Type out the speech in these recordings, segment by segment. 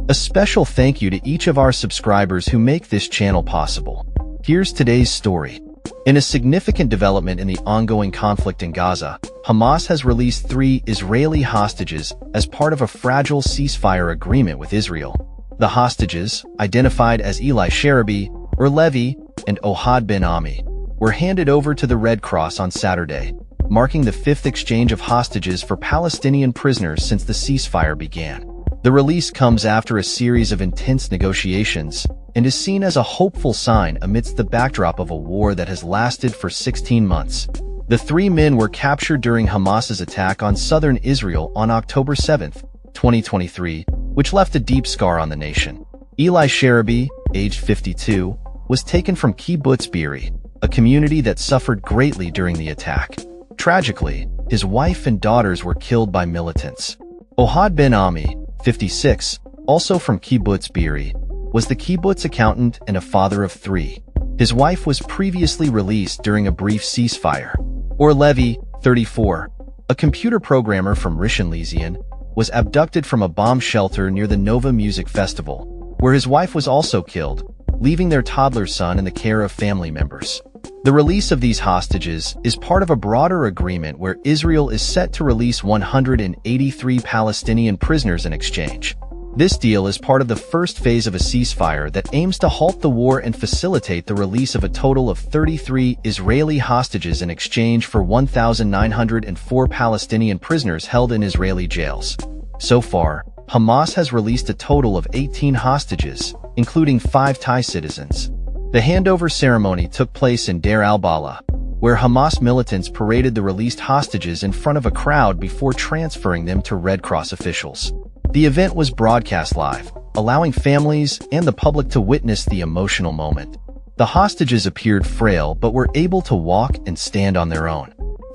A special thank you to each of our subscribers who make this channel possible. Here's today's story. In a significant development in the ongoing conflict in Gaza, Hamas has released 3 Israeli hostages as part of a fragile ceasefire agreement with Israel. The hostages, identified as Eli Sharabi, Levy, and Ohad Ben Ami, were handed over to the Red Cross on Saturday, marking the 5th exchange of hostages for Palestinian prisoners since the ceasefire began. The release comes after a series of intense negotiations and is seen as a hopeful sign amidst the backdrop of a war that has lasted for 16 months. The 3 men were captured during Hamas's attack on southern Israel on October 7, 2023, which left a deep scar on the nation. Eli Sharabi, aged 52, was taken from Kibbutz Be'eri, a community that suffered greatly during the attack. Tragically, his wife and daughters were killed by militants. Ohad Ben Ami, 56, also from Kibbutz Be'eri, was the kibbutz accountant and a father of 3. His wife was previously released during a brief ceasefire. Levy, 34, a computer programmer from Rishon LeZion, was abducted from a bomb shelter near the Nova Music Festival, where his wife was also killed, leaving their toddler son in the care of family members. The release of these hostages is part of a broader agreement where Israel is set to release 183 Palestinian prisoners in exchange. This deal is part of the first phase of a ceasefire that aims to halt the war and facilitate the release of a total of 33 Israeli hostages in exchange for 1,904 Palestinian prisoners held in Israeli jails. So far, Hamas has released a total of 18 hostages, including 5 Thai citizens. The handover ceremony took place in Deir al-Balah, where Hamas militants paraded the released hostages in front of a crowd before transferring them to Red Cross officials. The event was broadcast live, allowing families and the public to witness the emotional moment. The hostages appeared frail but were able to walk and stand on their own.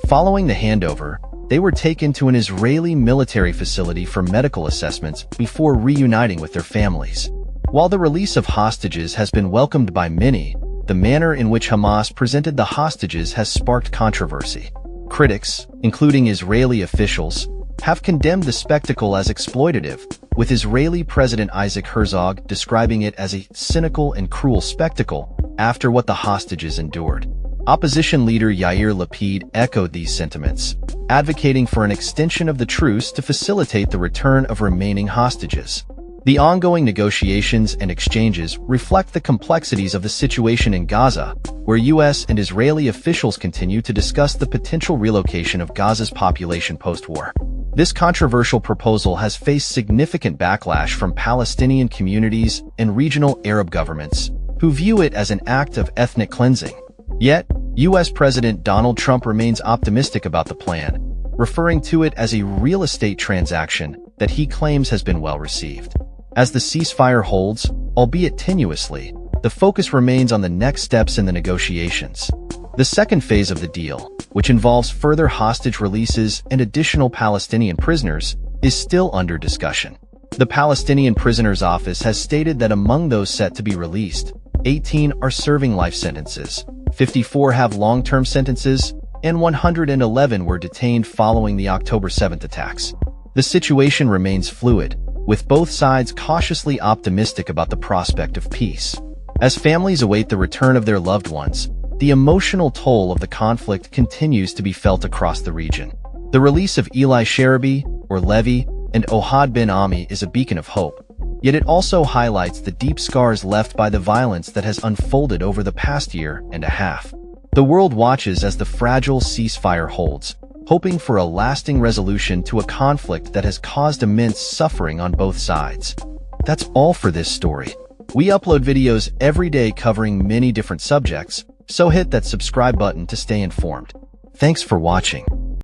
Following the handover, they were taken to an Israeli military facility for medical assessments before reuniting with their families. While the release of hostages has been welcomed by many, the manner in which Hamas presented the hostages has sparked controversy. Critics, including Israeli officials, have condemned the spectacle as exploitative, with Israeli President Isaac Herzog describing it as a cynical and cruel spectacle after what the hostages endured. Opposition leader Yair Lapid echoed these sentiments, advocating for an extension of the truce to facilitate the return of remaining hostages. The ongoing negotiations and exchanges reflect the complexities of the situation in Gaza, where U.S. and Israeli officials continue to discuss the potential relocation of Gaza's population post-war. This controversial proposal has faced significant backlash from Palestinian communities and regional Arab governments, who view it as an act of ethnic cleansing. Yet, U.S. President Donald Trump remains optimistic about the plan, referring to it as a real estate transaction that he claims has been well received. As the ceasefire holds, albeit tenuously, the focus remains on the next steps in the negotiations. The second phase of the deal, which involves further hostage releases and additional Palestinian prisoners, is still under discussion. The Palestinian Prisoners Office has stated that among those set to be released, 18 are serving life sentences, 54 have long-term sentences, and 111 were detained following the October 7th attacks. The situation remains fluid, with both sides cautiously optimistic about the prospect of peace. As families await the return of their loved ones, the emotional toll of the conflict continues to be felt across the region. The release of Eli Sharabi, Levy, and Ohad Ben Ami is a beacon of hope, yet it also highlights the deep scars left by the violence that has unfolded over the past year and a half. The world watches as the fragile ceasefire holds, hoping for a lasting resolution to a conflict that has caused immense suffering on both sides. That's all for this story. We upload videos every day covering many different subjects, so hit that subscribe button to stay informed. Thanks for watching.